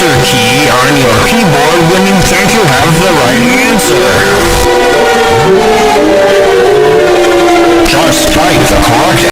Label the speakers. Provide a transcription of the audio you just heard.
Speaker 1: Enter key on your keyboard when you think you have the right answer. Just type the correct